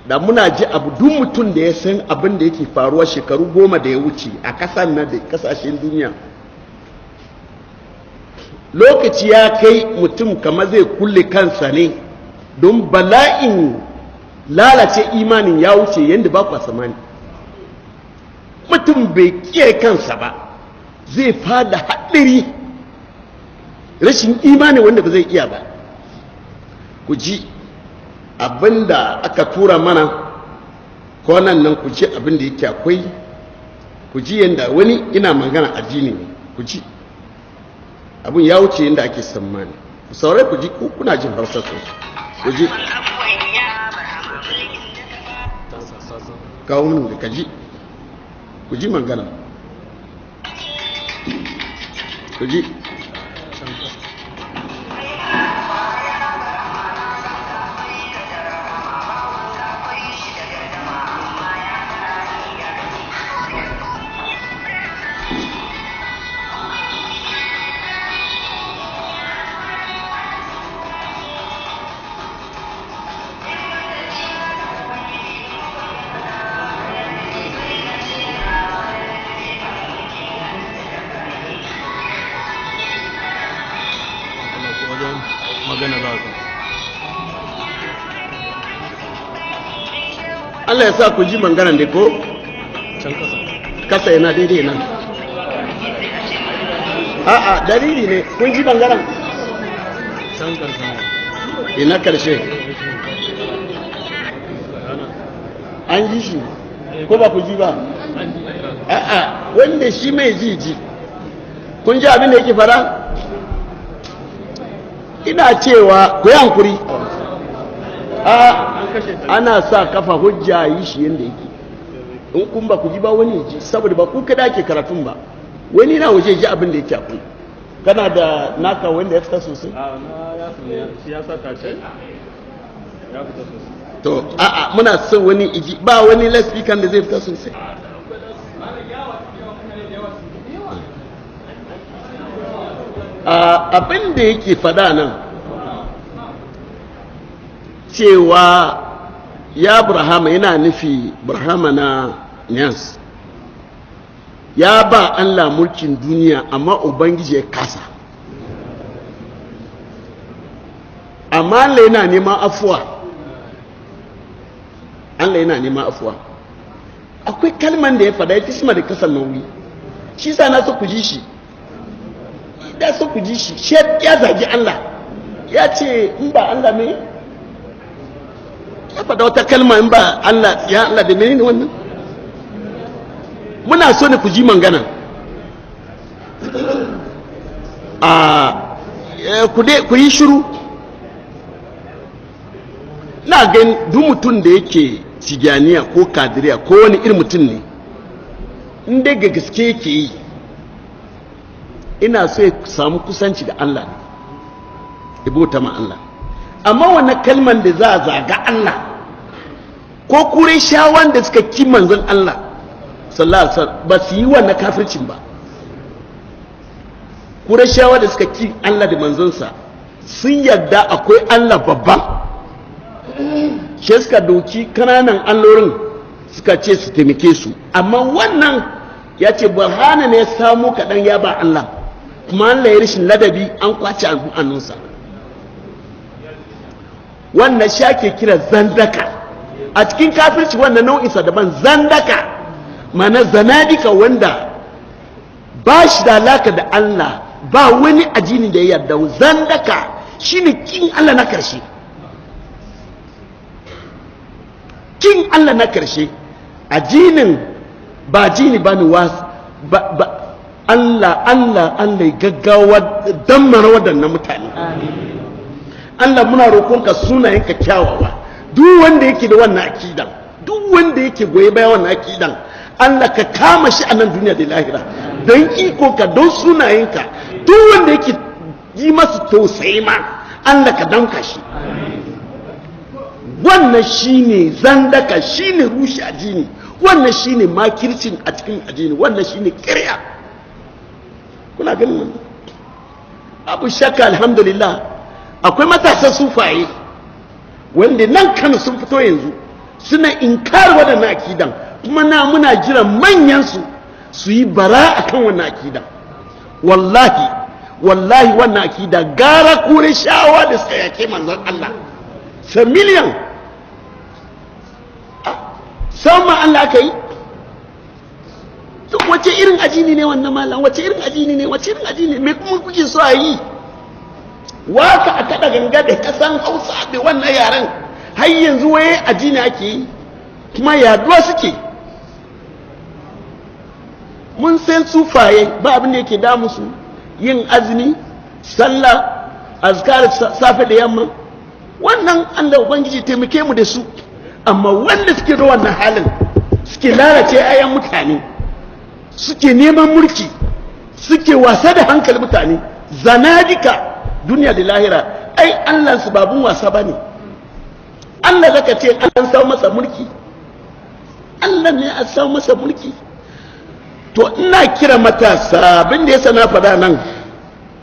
da muna ji abu duk mutum da ya san abin da yake faruwa shekaru 10 da ya wuce a kasan na da kasashen duniya, lokaci ya kai mutum kamar zai kulle kansa ne don bala'in lalace imanin ya wuce yadda ba kwa samani. Mutum bai kiyaye kansa ba zai fada haɗari rashin imani wanda ba zai iya ba. Ku ji abinda aka tura mana kwanan nan, ku ji abinda yake akwai, ku ji yadda wani ina magana addini ne, ku ji abin ya wuce yadda ake tsammani. Ku saurai ku ji, kuna jin hausa sosai, ku ji kawo min da ka ji, ku ji magana, ku ji. Allah ya sa ku ji mangaran da ko? Can kasa yana daidai nan. A'a, dalili ne, kun ji mangaran? Can karshe. Ina karshe? An ji shi, ko ba ku ji ba? A'a, wanda shi mai ji. Kun ji abin da yake fara? Ina cewa ku yi hankuri. Ana sa kafa hujja yi shi yadda yake. In kun ba ku ji ba wani ji, saboda ba ku kada ke karatun ba, wani na waje ji abin da yake akwai. Kana da naka wanda ya fita sosai? Ya saka ce ya fita sosai. To a'a, muna son wani iji, ba wani lasfikan da zai fita sosai. Abin da yake fada nan cewa ya Burhama yana nufi Burhama na Niyas, ya ba Allah mulkin duniya amma Ubangiji ya kasa. Amma Allah yana neman afuwa, Allah yana neman afuwa. Akwai kalman da ya fada ya fi shima da kasar nauyi, shi sa na so ku ji shi, da so ku ji shi, shi ya zagi Allah, ya ce in ba Allah mai ya faɗa wata kalma in ba Allah, ya Allah da menene wannan? Muna so ne ku ji mangana. Ku yi shiru. Na gani duk mutum da yake tijaniya ko kadiriya ko wani irin mutum ne, in dai ga gaske yake yi, ina so ya samu kusanci da Allah ne, ibota ma Allah. Amma wannan kalman da za a zaga Allah ko kure shawan da suka ki manzon Allah sallallahu alaihi wasallam ba su yi wannan kafircin ba. Kure shawa da suka ki Allah da manzonsa sun yarda akwai Allah babban, shi suka doki kananan allorin suka ce su taimake su. Amma wannan ya ce burhana ne ya samu kaɗan ya ba Allah, kuma Allah ya rashin ladabi an kwace annunsa. Wannan shi ake kira zandaka a cikin kafirci. Wannan nau'insa daban, zandaka mana zanadika, wanda ba shi da alaka da Allah, ba wani ajini da ya yarda. Zandaka shine kin Allah na karshe, kin Allah na karshe. Ajinin ba jini ba ni was Allah ya gaggawa dammara waɗannan mutane. Allah muna roƙonka sunayenka kyawawa, duk wanda yake da wannan akidan, duk wanda yake goye bayan wannan akidan, Allah ka kama shi a nan duniya da lahira don ikonka, don sunayenka. Duk wanda yake yi masu tausayi ma, Allah ka danka shi. Wannan shine zandaka, shine rushe ajini, wannan shine makircin a cikin ajini, wannan shine ƙarya. Kuna ganin wannan abu? Shakka alhamdulillah akwai matasan sufaye wanda nan Kano sun fito yanzu suna inkar waɗannan akidan, kuma muna jiran manyansu su yi bara akan wannan akidan. Wallahi wannan akida gara kure shawa da suka yake manzon Allah sa miliyan sama Allah aka yi. Wace irin ajini ne wannan malam? Wace irin ajini me kuma kuke so a yi? Waka a kada ganga da kasan Hausa da wannan yaren har yanzu waye ajini ake yi, kuma yaduwa suke. Mun san sufaye ba abin da yake damu su yin azumi, sallah, azkar safe da yamma, wannan Allah ubangiji taimake mu da su. Amma wanda suke da wannan halin suke lalace ayan mutane, suke neman mulki, suke wasa da hankali mutane, zanadika duniya da lahira, ai Allah su babun wasa bane. Allah zaka ce an samu masa mulki, Allah ne a samu masa mulki. To ina kira matasa, abin da yasa na faɗa nan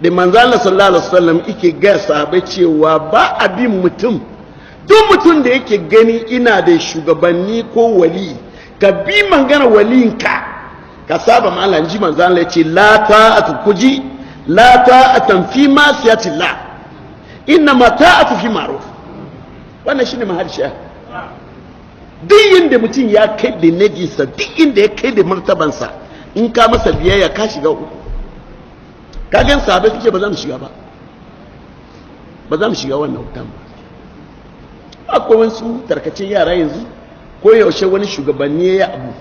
da manzo Allah sallallahu alaihi wasallam yake ga sahabbai cewa ba abin mutum, duk mutum da yake gani ina da shugabanni ko wali, ka bi magana walinka ka saba ma Allah. Ji manzo Allah yace la ta'atu kuji la ta'atan fi masiyatillah, inna ma ta'atu fi ma'ruf. Wannan shine maharshe. Duk inda mutum ya kai da najisa, duk inda ya kai da martabansa, in ka masa biyayya ka shiga uku. Ka gan sahabbai suke ba za mu shiga wannan wutan ba. Akwai wasu tarkacin yara yanzu, ko yaushe wani shugabanni ya abu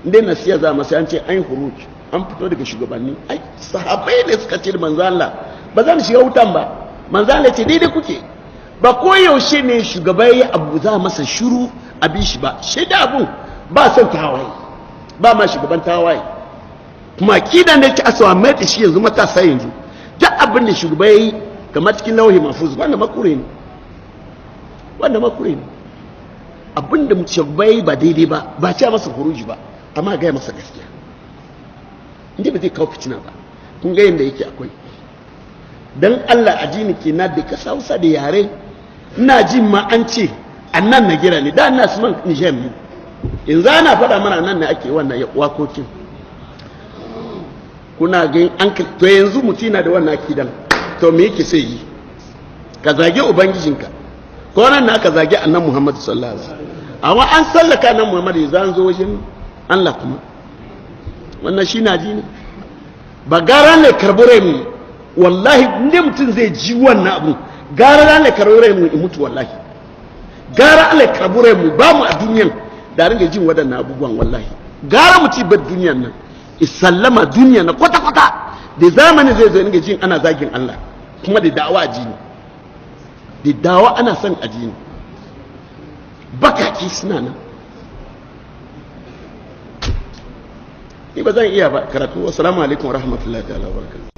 inda nasiya za masa an ce an yi huruj, an fito daga shugabanni. Ai sahabbai ne suka ce manzo Allah ba za mu shiga wutan ba. Manzo Allah ce daidai kuke, ba ko yaushe ne shugaba ya abu za masa shiru a bi shi ba. Shaida abun ba son tawaye, ba ma shugaban tawaye. Kuma kidan da yake asawa mai da shi yanzu matasa yanzu, duk abin da shugaba ya yi kamar cikin lauhi mafuz, wannan makure ne. Abin da shugaba ya yi ba daidai ba ce masa huruji ba, amma gaya masa gaskiya, inda ba zai kawo fitina ba. Kun ga yadda yake akwai dan Allah ajini ke na da kasa Hausa da yare. Ina jin ma an ce annan na gira ne da ina su man Niger ne, yanzu ana faɗa mana nan ne ake wannan wakokin. Kuna ga an to yanzu mutum na da wannan akidan, to me yake sai yi? Ka zage ubangijinka, ko nan na ka zage annabi Muhammad sallallahu alaihi wasallam, amma an sallaka nan Muhammad zan zo wajen Allah kuma. Wannan shi na ji ne ba gara ne karbure mu. Wallahi inda mutum zai ji wannan abu, gara ne karbure mu in mutu. Wallahi gara Allah karbure mu ba mu a duniyan da ringa jin waɗannan abubuwan. Wallahi gara mu ci bar duniyan nan, isallama duniya na kwata-kwata da zamani zai zo ringa jin ana zagin Allah, kuma da da'awa ajini, da da'awa ana son ajini. Bakaki suna nan. Ni ba zan iya ba karatu. Assalamu alaikum wa rahmatullahi ta'ala wa barakatuh.